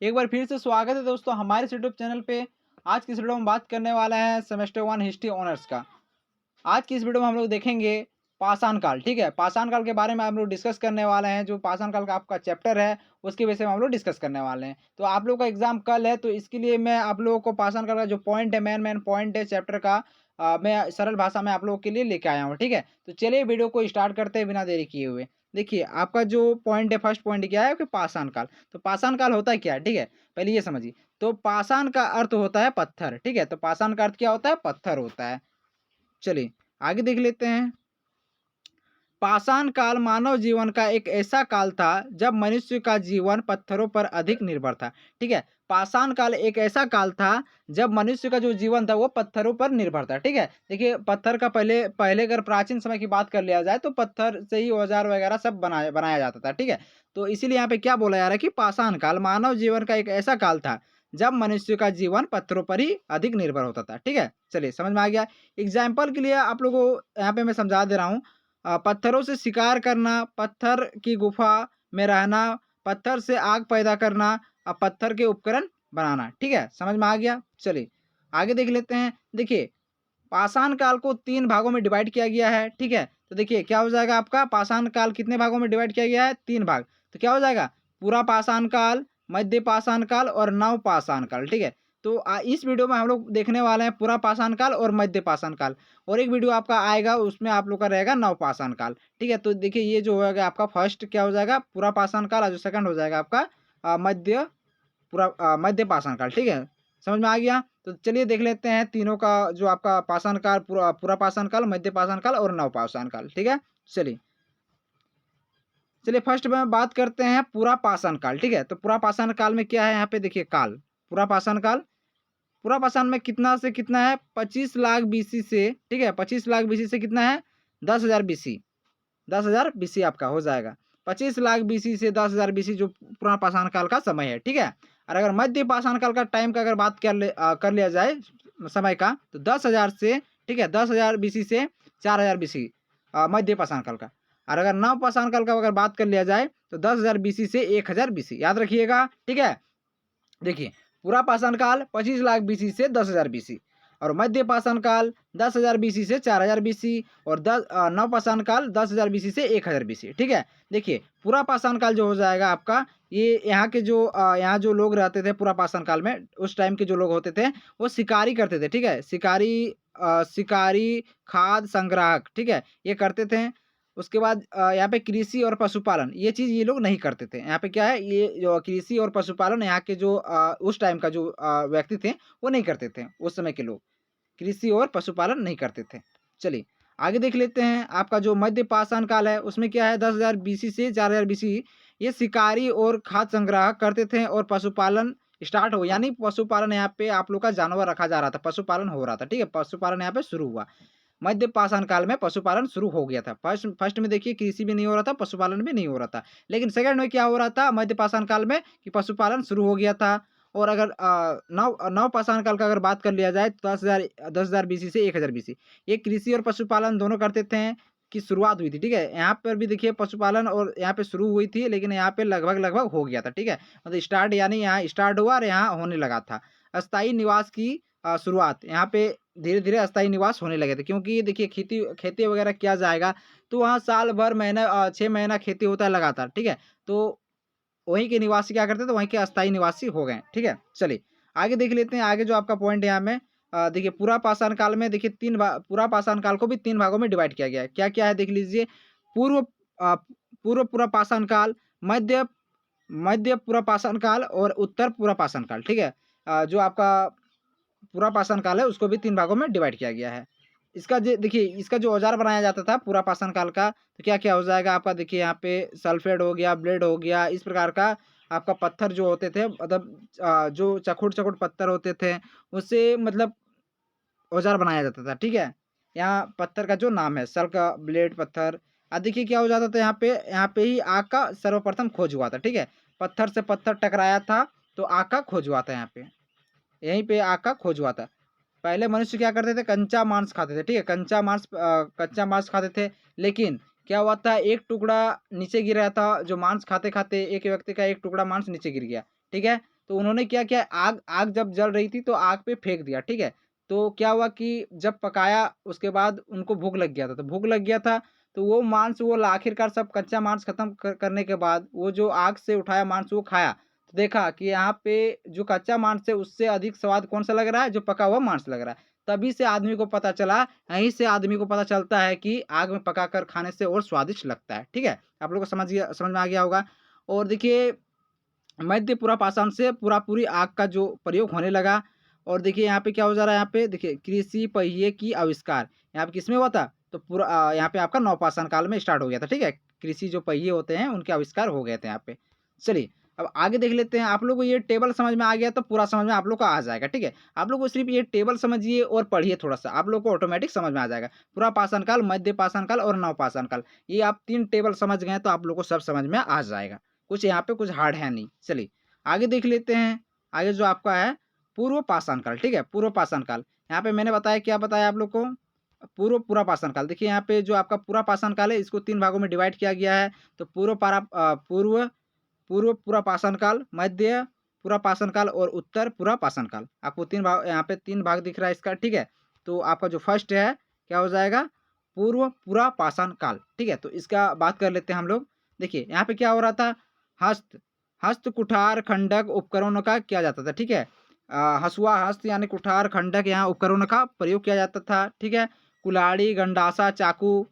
एक बार फिर से स्वागत है दोस्तों हमारे इस यूट्यूब चैनल पे। आज की इस वीडियो में बात करने वाला है सेमेस्टर 1 हिस्ट्री ऑनर्स का। आज की इस वीडियो में हम लोग देखेंगे पाषाण काल, ठीक है? पाषाण काल के बारे में हम लोग डिस्कस करने वाले हैं। जो पाषाण काल का आपका चैप्टर है, उसके विषय में हम लोग डिस्कस करने वाले हैं। तो आप लोग का एग्ज़ाम कल है, तो इसके लिए मैं आप लोगों को पाषाण काल का जो पॉइंट है, मेन पॉइंट है चैप्टर का मैं सरल भाषा में आप लोगों के लिए लेके आया हूँ, ठीक है? तो चलिए वीडियो को स्टार्ट करते हैं बिना देरी किए हुए। देखिए, आपका जो पॉइंट है, फर्स्ट पॉइंट क्या है कि पाषाण काल। तो पाषाण काल होता क्या है, ठीक है? पहले ये समझिए। तो पाषाण का अर्थ होता है पत्थर, ठीक है? तो पाषाण का अर्थ क्या होता है? पत्थर होता है। चलिए, आगे देख लेते हैं। पाषाण काल मानव जीवन का एक ऐसा काल था जब मनुष्य का जीवन पत्थरों पर अधिक निर्भर था, ठीक है? पाषाण काल एक ऐसा काल था जब मनुष्य का जो जीवन था वो पत्थरों पर निर्भर था, ठीक है? देखिए, पत्थर का पहले पहले अगर प्राचीन समय की बात कर लिया जाए तो पत्थर से ही औजार वगैरह सब बनाया बनाया जाता था, ठीक है? तो इसीलिए यहाँ पे क्या बोला जा रहा है कि पाषाण काल मानव जीवन का एक ऐसा काल था जब मनुष्य का जीवन पत्थरों पर ही अधिक निर्भर होता था, ठीक है? चलिए, समझ में आ गया। एग्जाम्पल के लिए आप लोगों को यहाँ पे मैं समझा दे रहा हूँ। पत्थरों से शिकार करना, पत्थर की गुफा में रहना, पत्थर से आग पैदा करना, पत्थर के उपकरण बनाना, ठीक है? समझ में आ गया? चलिए, आगे देख लेते हैं। देखिए, पाषाण काल को 3 भागों में डिवाइड किया गया है, ठीक है? तो देखिए, क्या हो जाएगा आपका पाषाण काल कितने भागों में डिवाइड किया गया है? 3 भाग। तो क्या हो जाएगा? पूरा पाषाण काल, मध्य पाषाण काल और नव पाषाण काल, ठीक है? तो इस वीडियो में हम लोग देखने वाले हैं पूरा पाषाण काल और मध्य पाषाण काल, और एक वीडियो आपका आएगा उसमें आप लोग का रहेगा नव पाषाण काल, ठीक है? तो देखिए, ये जो होगा आपका फर्स्ट क्या हो जाएगा? पूरा पाषाण काल, और जो सेकंड हो जाएगा आपका मध्य पाषाण काल, ठीक है? समझ में आ गया? तो चलिए देख लेते हैं तीनों का जो आपका पाषाण काल, पूरा पूरा पाषाण काल, मध्य पाषाण काल और नव पाषाण काल, ठीक है? चलिए, चलिए फर्स्ट में बात करते हैं पूरा पाषाण काल, ठीक है? तो पूरा पाषाण काल में क्या है यहाँ पे देखिए काल, पूरा पाषाण काल, पूरा पाषाण में कितना से कितना है? 25 लाख बीसी से, ठीक है? 25 लाख बीसी से कितना है? 10,000 बीसी। 10,000 बीसी आपका हो जाएगा। 25 लाख बीसी से 10,000 बीसी जो पुराना पाषाण काल का समय है, ठीक है? और अगर मध्य पाषाण काल का टाइम का अगर बात कर लिया जाए समय का, तो 10,000 से, ठीक है? 10,000 बीसी से 4,000 बीसी मध्य पाषाण काल का। और अगर नव पाषाण काल का अगर बात कर लिया जाए तो 10,000 बीसी से 1,000 बीसी, याद रखिएगा, ठीक है? देखिए, पूरा पाषाण काल 25 लाख बीसी से 10,000 बीसी, और मध्य पाषाण काल 10,000 बीसी से 4,000 बीसी, और नव पाषाण काल 10,000 बीसी से 1,000 बीसी, ठीक है? देखिए, पूरा पाषाण काल जो हो जाएगा आपका, ये यहाँ के जो यहाँ जो लोग रहते थे पूरा पाषाण काल में, उस टाइम के जो लोग होते थे वो शिकारी करते थे, ठीक है? शिकारी, खाद्य संग्राहक, ठीक है? ये करते थे। उसके बाद यहाँ पे कृषि और पशुपालन, ये चीज़ ये लोग नहीं करते थे। यहाँ पे क्या है, ये जो कृषि और पशुपालन यहाँ के जो उस टाइम का जो व्यक्ति थे वो नहीं करते थे, उस समय के लोग कृषि और पशुपालन नहीं करते थे। चलिए, आगे देख लेते हैं। आपका जो मध्य पाषाण काल है उसमें क्या है, 10,000 बीसी से 4,000 बीसी, ये शिकारी और खाद्य संग्राहक करते थे और पशुपालन स्टार्ट हो, यानी पशुपालन यहाँ पे आप लोग का जानवर रखा जा रहा था, पशुपालन हो रहा था, ठीक है? पशुपालन यहाँ पे शुरू हुआ। मध्य पाषाण काल में पशुपालन शुरू हो गया था। फर्स्ट फर्स्ट में देखिए कृषि भी नहीं हो रहा था, पशुपालन भी नहीं हो रहा था। लेकिन सेकंड में क्या हो रहा था मध्य पाषाण काल में, कि पशुपालन शुरू हो गया था। और अगर नव नव पाषाण काल का अगर बात कर लिया जाए तो 10,000 बीसी से 1,000 बीसी, ये कृषि और पशुपालन दोनों करते थे की शुरुआत हुई थी, ठीक है? यहाँ पर भी देखिए पशुपालन और यहाँ पे शुरू हुई थी, लेकिन यहाँ पे लगभग लगभग हो गया था, ठीक है? मतलब स्टार्ट, यानी यहाँ स्टार्ट हुआ और यहाँ होने लगा था। अस्थायी निवास की शुरुआत, यहाँ पे धीरे-धीरे अस्थायी निवास होने लगे थे, क्योंकि देखिए खेती खेती वगैरह किया जाएगा तो वहाँ साल भर 6 महीना खेती होता है लगातार, ठीक है? तो वहीं के निवासी क्या करते थे, वहीं के अस्थायी निवासी हो गए, ठीक है? चलिए, आगे देख लेते हैं। आगे जो आपका पॉइंट है यहाँ में देखिए पूरा पाषाण काल में देखिए पूरा पाषाण काल को भी 3 भागों में डिवाइड किया गया है। क्या-क्या है देख लीजिए। पूर्व पूर्व पूरा पाषाण काल, मध्य मध्य पूरा पाषाण काल और उत्तर पूरा पाषाण काल, ठीक है? जो आपका पूरा पाषाण काल है उसको भी 3 भागों में डिवाइड किया गया है। इसका जे देखिए इसका जो औज़ार बनाया जाता था पूरा पाषाण काल का, तो क्या-क्या हो जाएगा आपका, देखिए यहाँ पे सल्फेट हो गया, ब्लेड हो गया, इस प्रकार का आपका पत्थर जो होते थे, मतलब जो चखुट-चखुट पत्थर होते थे, उससे मतलब औज़ार बनाया जाता था, ठीक है? यहाँ पत्थर का जो नाम है सल का ब्लेड पत्थर। देखिए क्या हो जाता था यहाँ पे ही आग का सर्वप्रथम खोज हुआ था, ठीक है? पत्थर से पत्थर टकराया था तो आग का खोज हुआ था यहाँ पे। यहीं पे आग का खोज हुआ था। पहले मनुष्य क्या करते थे, कच्चा मांस खाते थे, ठीक है? कच्चा मांस खाते थे, लेकिन क्या हुआ था, एक टुकड़ा नीचे गिर रहा था, जो मांस खाते-खाते एक व्यक्ति का एक टुकड़ा मांस नीचे गिर गया, ठीक है? तो उन्होंने क्या किया, आग आग जब जल रही थी तो आग पे फेंक दिया, ठीक है। तो क्या हुआ कि जब पकाया उसके बाद उनको भूख लग गया था, तो भूख लग गया था तो वो मांस वो आखिरकार सब कच्चा मांस खत्म करने के बाद वो जो आग से उठाया मांस वो खाया, तो देखा कि यहाँ पे जो कच्चा मांस है उससे अधिक स्वाद कौन-सा लग रहा है, जो पका हुआ मांस लग रहा है। तभी से आदमी को पता चला, यहीं से आदमी को पता चलता है कि आग में पकाकर खाने से और स्वादिष्ट लगता है, ठीक है? आप लोगों को समझ में आ गया होगा। और देखिए मध्य पूरा पाषाण से पूरा-पूरी आग का जो प्रयोग होने लगा और देखिए यहाँ पे क्या हो जा रहा है, यहाँ पे देखिए कृषि पहिए की आविष्कार, यहाँ पे किसमें हुआ था? तो यहाँ पे आपका नवपाषाण काल में स्टार्ट हो गया था, ठीक है? कृषि जो पहिए होते हैं उनके आविष्कार हो गए थे यहाँ पे। चलिए, अब आगे देख लेते हैं, आप लोग को ये टेबल समझ में आ गया तो पूरा समझ में आप लोग को आ जाएगा, ठीक है? आप लोग को सिर्फ़ ये टेबल समझिए और पढ़िए थोड़ा-सा, आप लोग को ऑटोमैटिक समझ में आ जाएगा। पूरा पाषाण काल, मध्य पाषाण काल और नवपाषाण काल, ये आप 3 टेबल समझ गए तो आप लोग को सब समझ में आ जाएगा। कुछ यहाँ पे कुछ हार्ड है नहीं। चलिए, आगे देख लेते हैं, आगे जो आपका है पूर्व पाषाण काल, ठीक है? पूर्व पाषाण काल, यहाँ पे मैंने बताया क्या बताया आप लोग को? पूरा पाषाण काल। देखिए यहाँ पे जो आपका पूरा पाषाण काल है इसको 3 भागों में डिवाइड किया गया है। तो पूर्व पूर्व पूरा पाषाण काल, मध्य पूरा पाषाण काल और उत्तर पूरा पाषाण काल। आपको 3 भाग, यहाँ पे 3 भाग दिख रहा है इसका, ठीक है? तो आपका जो फर्स्ट है क्या हो जाएगा? पूर्व पूरा पाषाण काल, ठीक है? तो इसका बात कर लेते हैं हम लोग। देखिए यहाँ पे क्या हो रहा था? हस्त हस्त, कुठार, खंडक उपकरणों का किया जाता था, ठीक है? हँसुआ, हस्त यानी कुठार, खंडक यहाँ उपकरणों का प्रयोग किया जाता था, ठीक है? कुल्हाड़ी, गंडासा, चाकू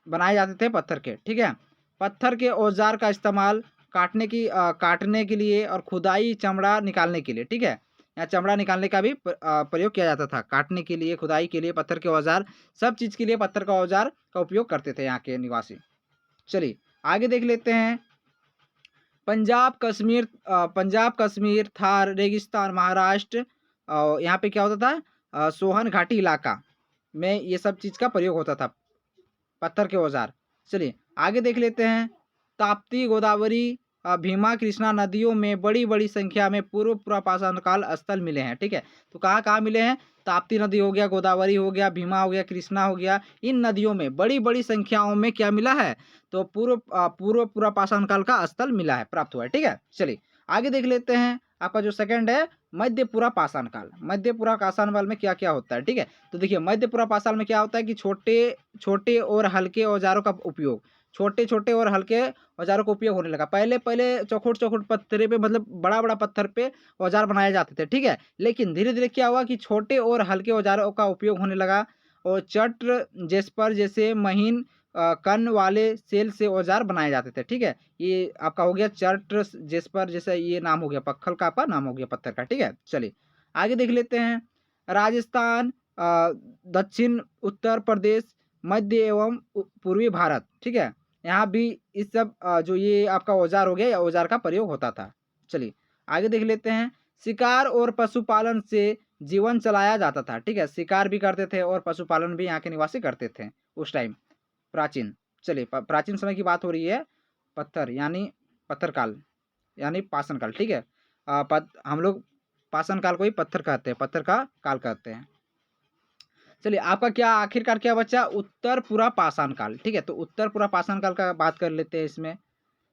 बनाए जाते थे पत्थर के, ठीक है? पत्थर के औज़ार का इस्तेमाल काटने के लिए और खुदाई चमड़ा निकालने के लिए, ठीक है? यहाँ चमड़ा निकालने का भी प्रयोग किया जाता था। काटने के लिए, खुदाई के लिए पत्थर के औज़ार, सब चीज़ के लिए पत्थर का औज़ार का उपयोग करते थे यहाँ के निवासी। चलिए, आगे देख लेते हैं। पंजाब, कश्मीर, थार, रेगिस्तान, महाराष्ट्र यहाँ पे क्या होता था? सोहन घाटी इलाका में ये सब चीज़ का प्रयोग होता था। पत्थर के औज़ार। चलिए आगे देख लेते हैं। ताप्ती, गोदावरी, भीमा, कृष्णा नदियों में बड़ी-बड़ी संख्या में पूर्व पुरापाषाण काल स्थल मिले हैं, ठीक है? तो कहाँ-कहाँ मिले हैं? ताप्ती नदी हो गया, गोदावरी हो गया, भीमा हो गया, कृष्णा हो गया, इन नदियों में बड़ी-बड़ी संख्याओं में क्या मिला है? तो पूर्व पुरापाषाण काल का स्थल मिला है, प्राप्त हुआ है, ठीक है? चलिए आगे देख लेते हैं। आपका जो सेकंड है मध्य पुरापाषाण काल। मध्य पुरापाषाण काल में क्या-क्या होता है, ठीक है? तो देखिए मध्य पुरापाषाण में क्या होता है कि छोटे छोटे और हल्के औज़ारों का उपयोग, छोटे-छोटे और हल्के औज़ारों का उपयोग होने लगा। पहले चौखुट-चौखुट पत्थरे पे मतलब बड़ा-बड़ा पत्थर पे औज़ार बनाए जाते थे, ठीक है? लेकिन धीरे-धीरे क्या हुआ कि छोटे और हल्के औज़ारों का उपयोग होने लगा और चट्र, जेस्पर जैसे महीन कण वाले सेल से औज़ार बनाए जाते थे, ठीक है? ये आपका हो गया चट्र, जेस्पर जैसा ये नाम हो गया, पक्खल का आपका नाम हो गया पत्थर का, ठीक है? चलिए, आगे देख लेते हैं। राजस्थान, दक्षिण उत्तर प्रदेश, मध्य एवं पूर्वी भारत, ठीक है? यहाँ भी इस सब जो ये आपका औज़ार हो गया, ये औज़ार का प्रयोग होता था। चलिए, आगे देख लेते हैं। शिकार और पशुपालन से जीवन चलाया जाता था, ठीक है? शिकार भी करते थे और पशुपालन भी यहाँ के निवासी करते थे उस टाइम, प्राचीन। चलिए प्राचीन समय की बात हो रही है, पत्थर यानी पत्थर काल, यानी पाषाण काल, ठीक है? हम लोग पाषाण काल को ही पत्थर कहते हैं, पत्थर का काल कहते हैं। चलिए आपका क्या आखिरकार क्या बचा? उत्तर पूरा पाषाण काल, ठीक है? तो उत्तर पूरा पाषाण काल का बात कर लेते हैं इसमें।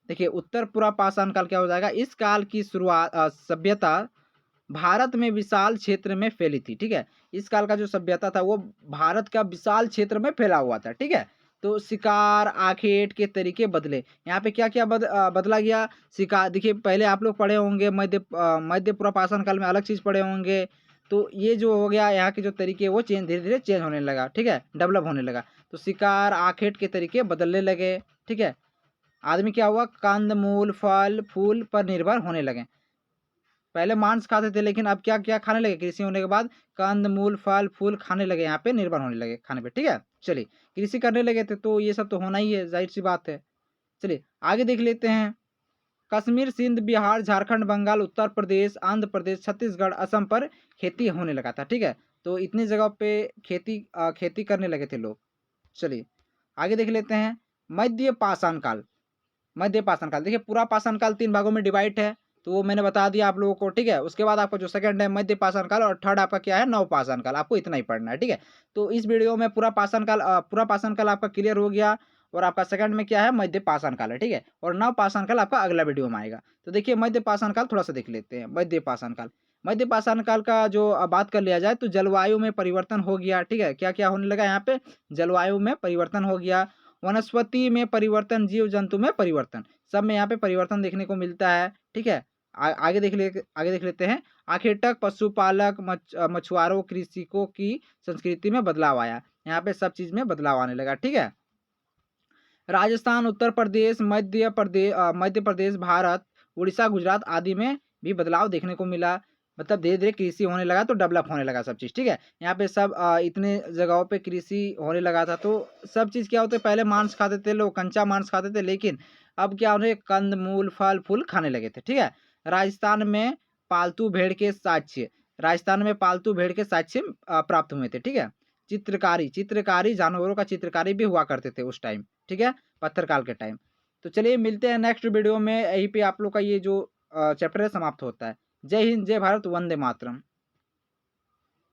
देखिए उत्तर पूरा पाषाण काल क्या हो जाएगा? इस काल की सभ्यता भारत में विशाल क्षेत्र में फैली थी, ठीक है? इस काल का जो सभ्यता था वो भारत का विशाल क्षेत्र में फैला हुआ था, ठीक है? तो शिकार, आखेट के तरीके बदले। यहाँ पे क्या-क्या बदला गया? शिकार देखिए पहले आप लोग पढ़े होंगे मध्य पूरा पाषाण काल में अलग चीज़ पढ़े होंगे। तो ये जो हो गया यहाँ के जो तरीके वो धीरे-धीरे चेंज होने लगा, ठीक है? डेवलप होने लगा। तो शिकार, आखेट के तरीके बदलने लगे, ठीक है? आदमी क्या हुआ? कंद-मूल, फल-फूल पर निर्भर होने लगे। पहले मांस खाते थे लेकिन अब क्या-क्या खाने लगे? कृषि होने के बाद कंद-मूल, फल-फूल खाने लगे, यहाँ पे निर्भर होने लगे खाने पे, ठीक है? चलिए, कृषि करने लगे थे तो ये सब तो होना ही है, ज़ाहिर-सी बात है। चलिए, आगे देख लेते हैं। कश्मीर, सिंध, बिहार, झारखंड, बंगाल, उत्तर प्रदेश, आंध्र प्रदेश, छत्तीसगढ़, असम पर खेती होने लगा था, ठीक है? तो इतनी जगह पे खेती करने लगे थे लोग। चलिए, आगे देख लेते हैं। मध्य पाषाण काल। मध्य पाषाण काल देखिए पूरा पाषाण काल 3 भागों में डिवाइड है, तो वो मैंने बता दिया आप लोगों को, ठीक है? उसके बाद आपका जो सेकंड है मध्य पाषाण काल और थर्ड आपका क्या है? नव पाषाण काल, आपको इतना ही पढ़ना है, ठीक है? तो इस वीडियो में पूरा पाषाण काल आपका क्लियर हो गया और आपका सेकंड में क्या है, मध्य पाषाण काल है, ठीक है। और नव पाषाण काल आपका अगला वीडियो में आएगा। तो देखिए मध्य पाषाण काल थोड़ा सा देख लेते हैं। मध्य पाषाण काल, मध्य पाषाण काल का जो बात कर लिया जाए तो जलवायु में परिवर्तन हो गया, ठीक है। क्या क्या होने लगा यहाँ पे, जलवायु में परिवर्तन हो गया, वनस्पति में परिवर्तन, जीव जंतु में परिवर्तन, सब में यहाँ पे परिवर्तन देखने को मिलता है, ठीक है। आगे देख लेते हैं। आखिर पशुपालक, मछुआरों, कृषिकों की संस्कृति में बदलाव आया। यहाँ पे सब चीज में बदलाव आने लगा, ठीक है। राजस्थान, उत्तर प्रदेश, मध्य प्रदेश, भारत, उड़ीसा, गुजरात आदि में भी बदलाव देखने को मिला। मतलब धीरे धीरे कृषि होने लगा तो डेवलप होने लगा सब चीज़, ठीक है। यहाँ पे सब इतने जगहों पे कृषि होने लगा था तो सब चीज़ क्या होते, पहले मांस खाते थे लोग, कच्चा मांस खाते थे, लेकिन अब क्या उन्हें कंद मूल फल फूल खाने लगे थे, ठीक है। राजस्थान में पालतू भेड़ के साक्ष्य, राजस्थान में पालतू भेड़ के साक्ष्य प्राप्त हुए थे, ठीक है। चित्रकारी, चित्रकारी जानवरों का चित्रकारी भी हुआ करते थे उस टाइम, ठीक है, पत्थर काल के टाइम। तो चलिए मिलते हैं नेक्स्ट वीडियो में, यहीं पे आप लोग का ये जो चैप्टर है समाप्त होता है। जय हिंद, जय भारत, वंदे मातरम।